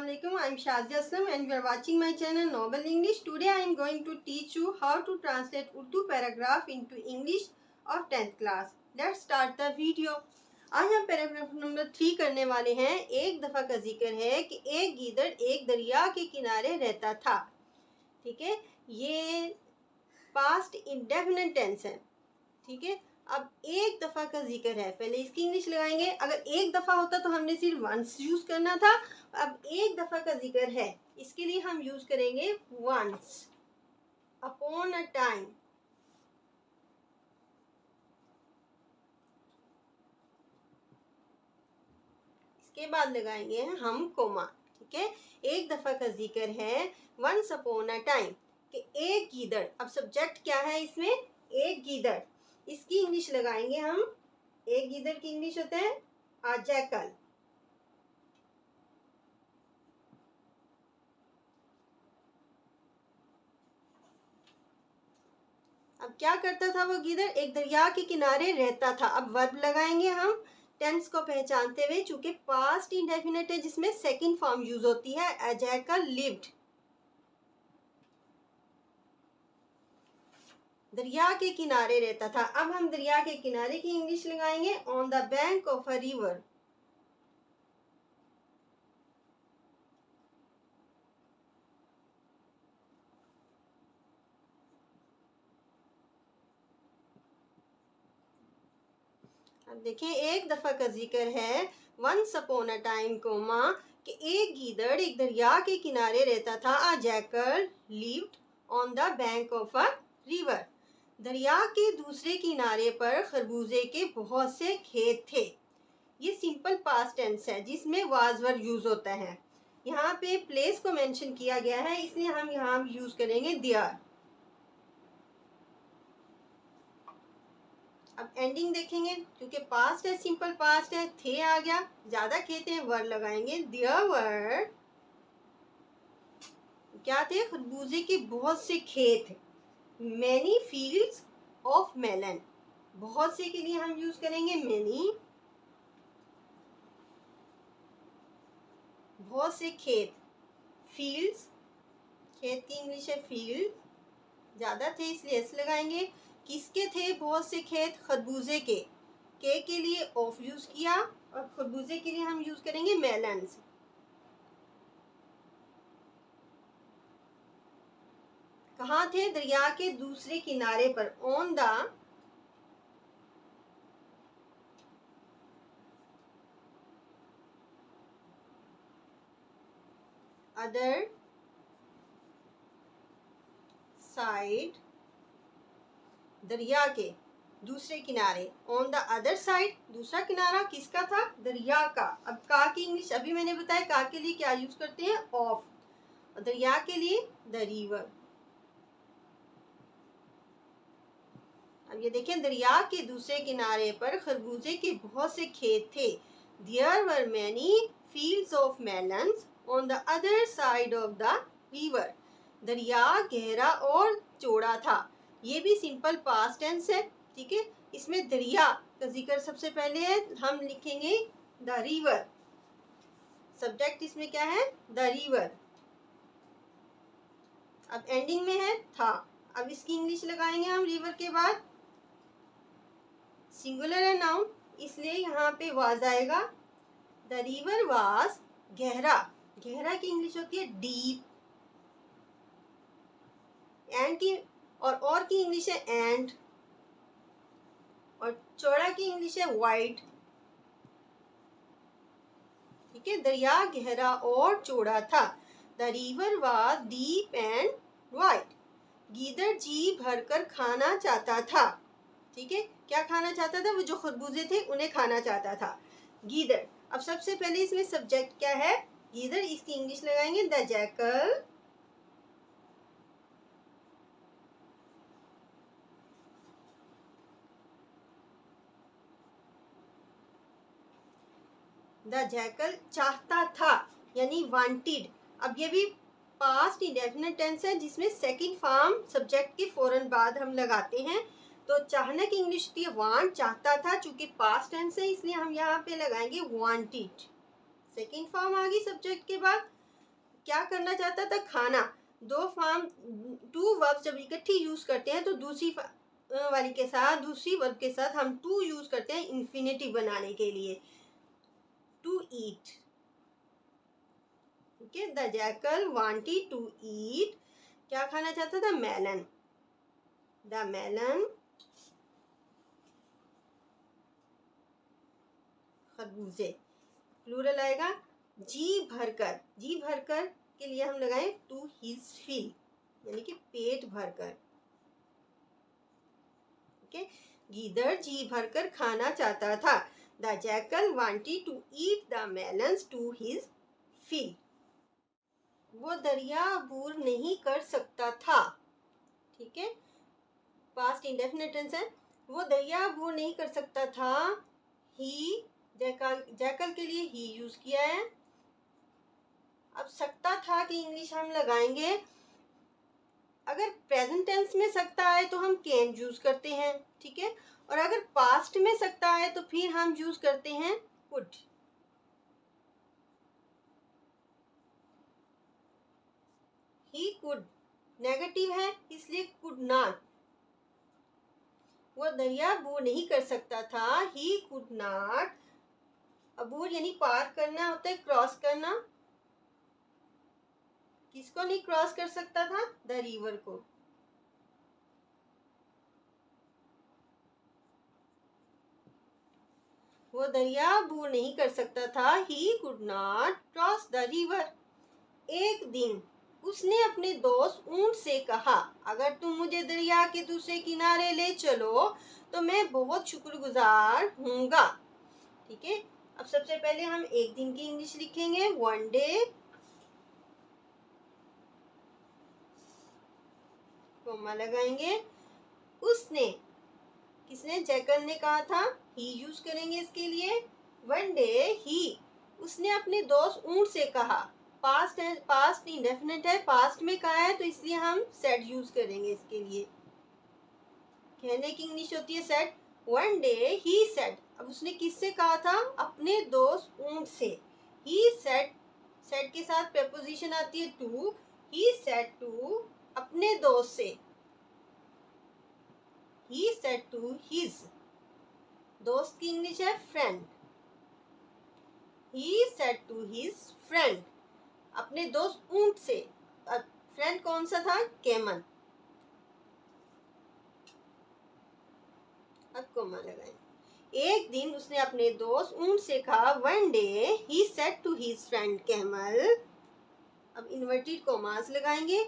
Assalamualaikum. I am Shazia Aslam and you are watching my channel Noble English. Today I am going to teach you how to translate Urdu paragraph into English of 10th class. Let's start the video. आज हम paragraph number 3 करने वाले हैं। एक दफ़ा का जिक्र है कि एक गीदड़ एक दरिया के किनारे रहता था। ठीक है, ये पास्ट इंडेफिनिट टेंस है। ठीक है, अब एक दफ़ा का जिक्र है, पहले इसकी इंग्लिश लगाएंगे। अगर एक दफ़ा होता तो हमने सिर्फ वंस यूज़ करना था। अब एक दफ़ा का जिक्र है, इसके लिए हम यूज़ करेंगे वंस। अपॉन अ टाइम, इसके बाद लगाएंगे हम कोमा। ठीक है, एक दफ़ा का जिक्र है वंस अपॉन अ टाइम कि एक गीदड़। अब सब्जेक्ट क्या है इसमें? एक गीदड़। इसकी इंग्लिश लगाएंगे हम। एक गीदड़ की इंग्लिश होता है अ जैकल। अब क्या करता था वो गीदड़? एक दरिया के किनारे रहता था। अब वर्ब लगाएंगे हम टेंस को पहचानते हुए, चूंकि पास्ट इंडेफिनिट है जिसमें सेकंड फॉर्म यूज होती है। अ जैकल लिव्ड, दरिया के किनारे रहता था। अब हम दरिया के किनारे की इंग्लिश लगाएंगे on the bank of a river. अब देखिए, एक दफा का जिक्र है once upon a time comma कि एक गीदड़ एक दरिया के किनारे रहता था। A jackal lived on the bank of a river, दरिया के दूसरे किनारे पर खरबूजे के बहुत से खेत थे। ये सिंपल पास्ट टेंस है जिसमें वाज वर्ब यूज होता है। यहाँ पे प्लेस को मेंशन किया गया है, इसलिए हम यहाँ यूज करेंगे देयर। अब एंडिंग देखेंगे, क्योंकि पास्ट है, सिंपल पास्ट है, थे आ गया, ज्यादा खेत हैं, वर लगाएंगे। देयर वर, क्या थे? खरबूजे के बहुत से खेत। मैनी फील्ड्स ऑफ मेलन, बहुत से के लिए हम यूज करेंगे मैनी। बहुत से खेत, फील्ड्स, खेत की इंग्लिश है फील्ड, ज्यादा थे इसलिए एस लगाएंगे। किसके थे बहुत से खेत? खरबूजे के लिए ऑफ यूज किया, और खरबूजे के लिए हम यूज करेंगे मेलन्स। कहाँ थे? दरिया के दूसरे किनारे पर, ऑन द अदर साइड, दरिया के दूसरे किनारे। ऑन द अदर साइड, दूसरा किनारा किसका था? दरिया का। अब का की इंग्लिश अभी मैंने बताया, का के लिए क्या यूज करते हैं? ऑफ। दरिया के लिए द रिवर। अब ये देखें, दरिया के दूसरे किनारे पर खरबूजे के बहुत से खेत थे। There were many fields of melons on the other side of the river, दरिया गहरा और चौड़ा था। ये भी सिंपल पास्ट टेंस है। ठीक है, इसमें दरिया का जिक्र सबसे पहले है, हम लिखेंगे द रिवर। सब्जेक्ट इसमें क्या है? The river. अब एंडिंग में है था। अब इसकी इंग्लिश लगाएंगे हम रिवर के बाद। सिंगुलर है नाउन, इसलिए यहाँ पे वाज आएगा। द रिवर वाज गहरा, गहरा की इंग्लिश होती है डीप। एंड की और की इंग्लिश है एंड, और चौड़ा की इंग्लिश है वाइड। ठीक है, दरिया गहरा और चौड़ा था। The river was deep and wide. गीदड़ जी भरकर खाना चाहता था। ठीक है, क्या खाना चाहता था? वो जो खरबूजे थे उन्हें खाना चाहता था गीदड़। अब सबसे पहले इसमें सब्जेक्ट क्या है? गीदड़। इसकी इंग्लिश लगाएंगे द जैकल। द जैकल चाहता था, यानी वांटेड। अब ये भी पास्ट इंडेफिनिट टेंस है जिसमें सेकंड फॉर्म सब्जेक्ट के फौरन बाद हम लगाते हैं। तो चाहने की इंग्लिश होती है वांट, चाहता था। चूंकि पास्ट टेंस है इसलिए हम यहाँ पे लगाएंगे वांटेड। सेकंड फॉर्म आ गई सब्जेक्ट के बाद। क्या करना चाहता था? खाना। दो फॉर्म, टू वर्ब जब इकट्ठी यूज करते हैं तो दूसरी वाली के साथ, दूसरी वर्ब के साथ हम टू यूज करते हैं इंफिनिटिव बनाने के लिए। To eat. Okay, the jackal wanted to eat, क्या खाना चाहता था? मेलन। द मेलन, खरबूजे। प्लूरल आएगा जी भरकर। जी भरकर के लिए हम लगाएं टू हिज फिल, यानी कि पेट भरकर। ओके, गीदड़ जी भरकर खाना चाहता था। The jackal wanted to eat the melons to his fill. वो दरिया अबूर नहीं कर सकता था। ठीक है, पास्ट इंडेफिनिट टेंस है। वो दरिया अबूर नहीं कर सकता था। ही, जैकल, जैकल के लिए ही यूज किया है। अब सकता था कि इंग्लिश हम लगाएंगे, अगर प्रेजेंट टेंस में सकता है तो हम कैन यूज करते हैं। ठीक है, और अगर पास्ट में सकता है तो फिर हम यूज करते हैं कुड। ही कुड नेगेटिव है, इसलिए कुड नॉट। वो दरिया अबूर नहीं कर सकता था। He could not. अबूर यानी पार करना होता है, क्रॉस करना। किसको नहीं क्रॉस कर सकता था? द रिवर को। वो दरिया अबूर नहीं कर सकता था। He could not cross the river. एक दिन उसने अपने दोस्त ऊंट से कहा, अगर तुम मुझे दरिया के दूसरे किनारे ले चलो तो मैं बहुत शुक्रगुजार हूँगा। ठीक है, अब सबसे पहले हम एक दिन की इंग्लिश लिखेंगे। वन डे, कोमा लगाएंगे। उसने, किसने? जैकल ने कहा था। ही यूज करेंगे इसके लिए। वन डे ही, उसने अपने दोस्त ऊंट से कहा। पास्ट है, पास्ट इंडेफिनिट है, पास्ट में कहा है तो इसलिए हम सेड यूज करेंगे इसके लिए। कहने की इंग्लिश होती है said. One day he said, अब उसने किससे कहा था? अपने दोस्त ऊंट से। ही सेड, सेड के साथ प्रेपोजिशन आती है टू। ही सेड टू, अपने दोस्त से। ही सेड टू हिज, दोस्त की इंग्लिश है friend. He said to his friend, अपने दोस्त ऊंट से। फ्रेंड कौन सा था? कैमल। अब कोमा लगाएं। एक दिन उसने अपने दोस्त ऊंट से कहा। One day he said to his friend camel. अब इन्वर्टेड कोमास लगाएंगे।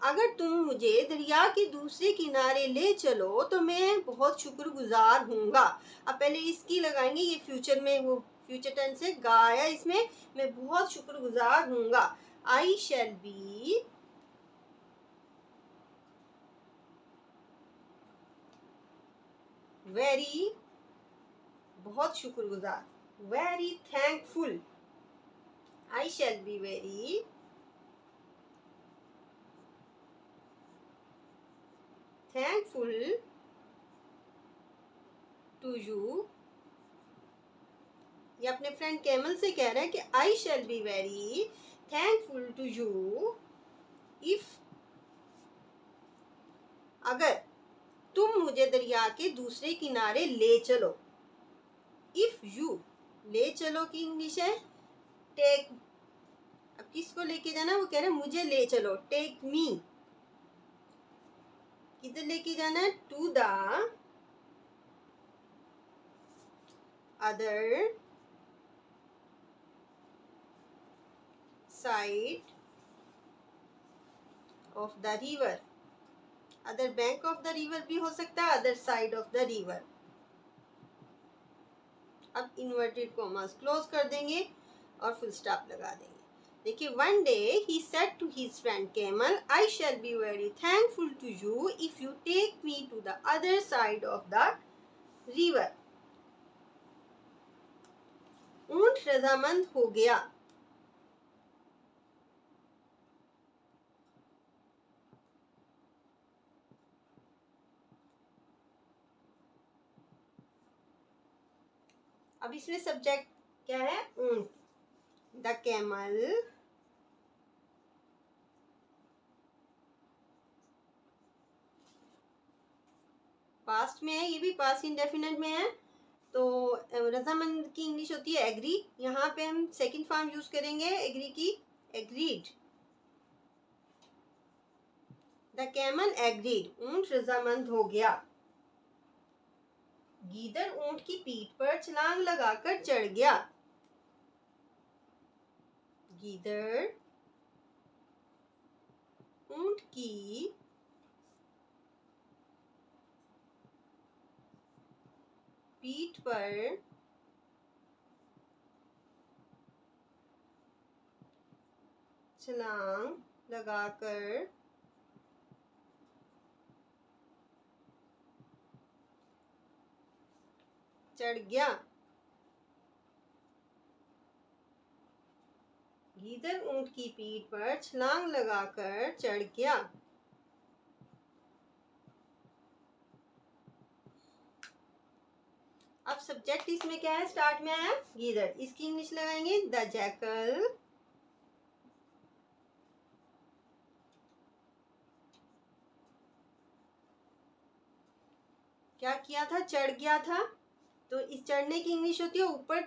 अगर तुम मुझे दरिया के दूसरे किनारे ले चलो तो मैं बहुत शुक्रगुजार हूँगा। अब पहले इसकी लगाएंगे, ये फ्यूचर में, वो फ्यूचर टेंस से गाया इसमें। मैं बहुत शुक्रगुजार हूँगा। आई शैल बी वेरी, बहुत शुक्रगुजार, very thankful. I shall be very thankful to you. ये अपने फ्रेंड कैमल से कह रहा है कि I shall be very thankful to you if, अगर तुम मुझे दरिया के दूसरे किनारे ले चलो। इफ यू, ले चलो की इंग्लिश है टेक। अब किसको लेके जाना? वो कह रहे हैं मुझे ले चलो, टेक मी। किधर लेके जाना है? To the other side of the river. Other bank of the river भी हो सकता है, other side of the river. अब इन्वर्टेड कॉमास क्लोज कर देंगे और फुल स्टॉप लगा देंगे। देखिए, one day he said to his friend camel, I shall be very thankful to you if you take me to the other side of the river. ऊंट रजामंद हो गया। अब इसमें सब्जेक्ट क्या है? ऊंट। द कैमल पास्ट में है, ये भी पास्ट इंडेफिनिट में है। तो रजामंद की इंग्लिश होती है एग्री। यहाँ पे हम सेकंड फॉर्म यूज करेंगे एग्री की, एग्रीड। द कैमल एग्रीड, ऊंट रजामंद हो गया। गीदड़ ऊंट की पीठ पर छलांग लगाकर चढ़ गया। गीदड़ ऊंट की पीठ पर छलांग लगाकर चढ़ गया। गीदड़ ऊंट की पीठ पर छलांग लगाकर चढ़ गया। अब सब्जेक्ट इसमें क्या है, स्टार्ट में आया गीदड़, इसकी इंग्लिश लगाएंगे द जैकल क्या किया था, चढ़ गया था। तो इस चढ़ने की इंग्लिश होती है ऊपर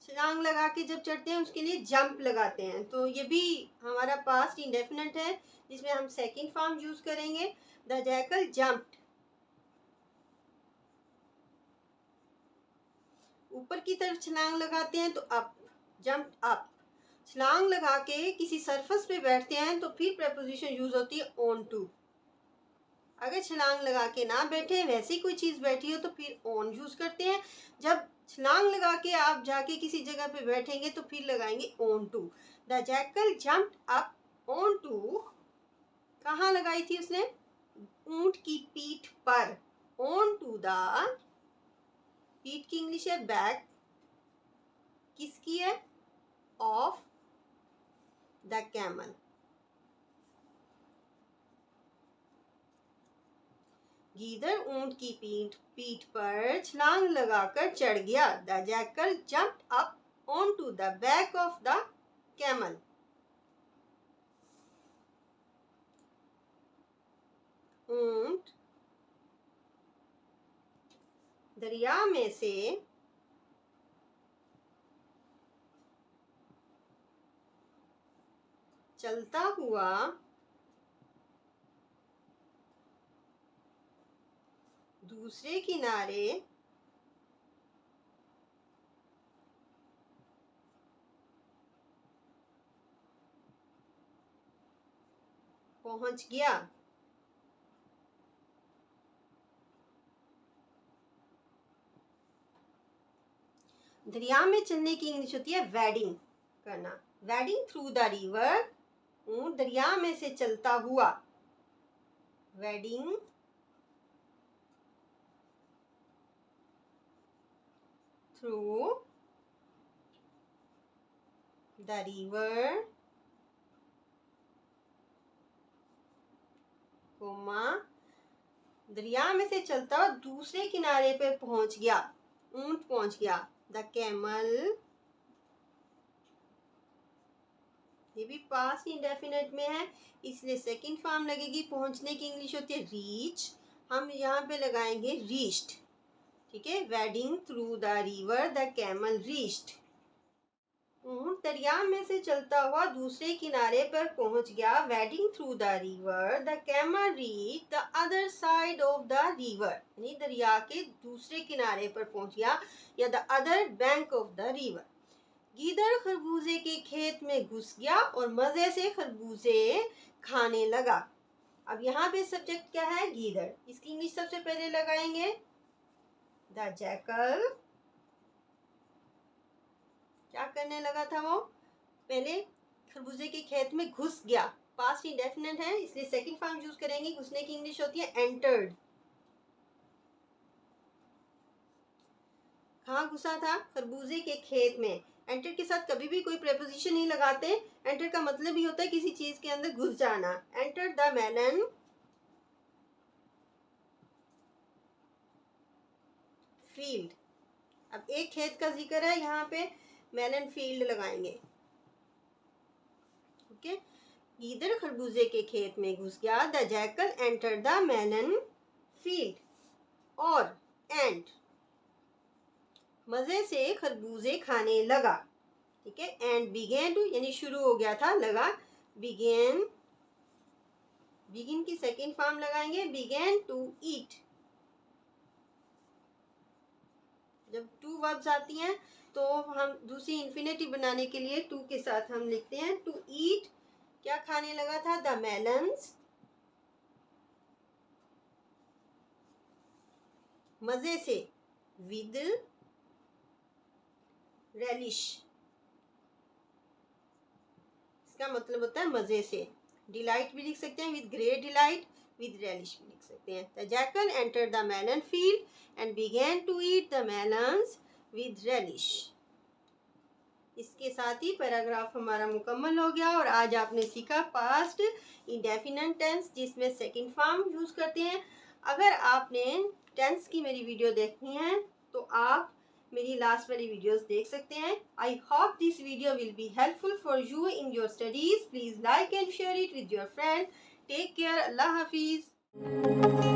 छलांग लगा के जब चढ़ते हैं उसके लिए जंप लगाते हैं। तो ये भी हमारा पास्ट इंडेफिनिट है जिसमें हम सेकंड फॉर्म यूज करेंगे द जैकल जंप्ड। ऊपर की तरफ छलांग लगाते हैं तो अप, जंप अप। छलांग लगा के किसी सरफेस पे बैठते हैं तो फिर प्रेपोजिशन यूज होती है ऑन टू। अगर छलांग लगा के ना बैठे, वैसी कोई चीज बैठी हो तो फिर ऑन यूज करते हैं। जब छलांग लगा के आप जाके किसी जगह पे बैठेंगे तो फिर लगाएंगे on to. The jackal jumped up on to, कहाँ लगाई थी उसने, ऊंट की पीठ पर। ऑन टू द, पीठ की इंग्लिश है बैक, किसकी है, ऑफ द कैमल। गीदड़ ऊंट की पीठ पर छलांग लगाकर चढ़ गया। The jackal jumped up on to the back of the camel. ऊंट दरिया में से चलता हुआ दूसरे किनारे पहुंच गया। दरिया में चलने की इंग्लिश होती है वैडिंग करना, वैडिंग थ्रू द रिवर। ऊंट दरिया में से चलता हुआ, wading through the river, comma दरिया में से चलता हुआ दूसरे किनारे पे पहुंच गया, ऊंट पहुंच गया। द कैमल, ये भी पास्ट इंडेफिनिट में है इसलिए सेकंड फॉर्म लगेगी। पहुंचने की इंग्लिश होती है रीच, हम यहाँ पे लगाएंगे रीच्ड। ठीक है, wedding through the river the camel reached. ऊंट दरिया में से चलता हुआ दूसरे किनारे पर पहुंच गया। Wedding through the river the camel reach the other side of the river, यानी दरिया के दूसरे किनारे पर पहुंच गया या the other bank of the river. गीदड़ खरबूजे के खेत में घुस गया और मजे से खरबूजे खाने लगा। अब यहाँ पे सब्जेक्ट क्या है, गीदड़, इसकी इंग्लिश सबसे पहले लगाएंगे द जैकल। क्या करने लगा था वो, पहले खरबूजे के खेत में घुस गया, पास्ट इंडेफिनिट है इसलिए सेकंड फॉर्म यूज करेंगे। घुसने की इंग्लिश होती है एंटर्ड। कहाँ घुसा था, खरबूजे के खेत में। एंटर के साथ कभी भी कोई प्रेपोजिशन नहीं लगाते। एंटर का मतलब ही होता है किसी चीज के अंदर घुस जाना। Enter the melon field. अब एक खेत का जिक्र है यहाँ पे, मेलन फील्ड लगाएंगे। ओके, गीदड़ खरबूजे के खेत में घुस गया। The jackal enter the melon field. और एंड मजे से खरबूजे खाने लगा। ठीक है, एंड बिगेन टू यानी शुरू हो गया था, लगा, बिगेन, बिगिन की सेकेंड फॉर्म लगाएंगे, बिगेन टू ईट। जब टू वर्ब्स आती हैं तो हम दूसरी इन्फिनेटिव बनाने के लिए टू के साथ हम लिखते हैं टू ईट। क्या खाने लगा था? द मेलन्स, मजे से, विद रेलिश, इसका मतलब होता है मजे से। डिलाइट भी लिख सकते हैं, with great delight, with relish भी लिख सकते हैं। The jackal enter the melon field and began to eat the melons with relish. इसके साथ ही पैराग्राफ हमारा मुकम्मल हो गया। और आज आपने सीखा पास्ट इंडेफिनिट टेंस जिसमें सेकंड फॉर्म यूज करते हैं। अगर आपने टेंस की मेरी वीडियो देखनी है तो आप मेरी लास्ट वाली वीडियोस देख सकते हैं। I hope this video will be helpful for you in your studies. Please like and share it with your friend. Take care. अल्लाह हाफिज।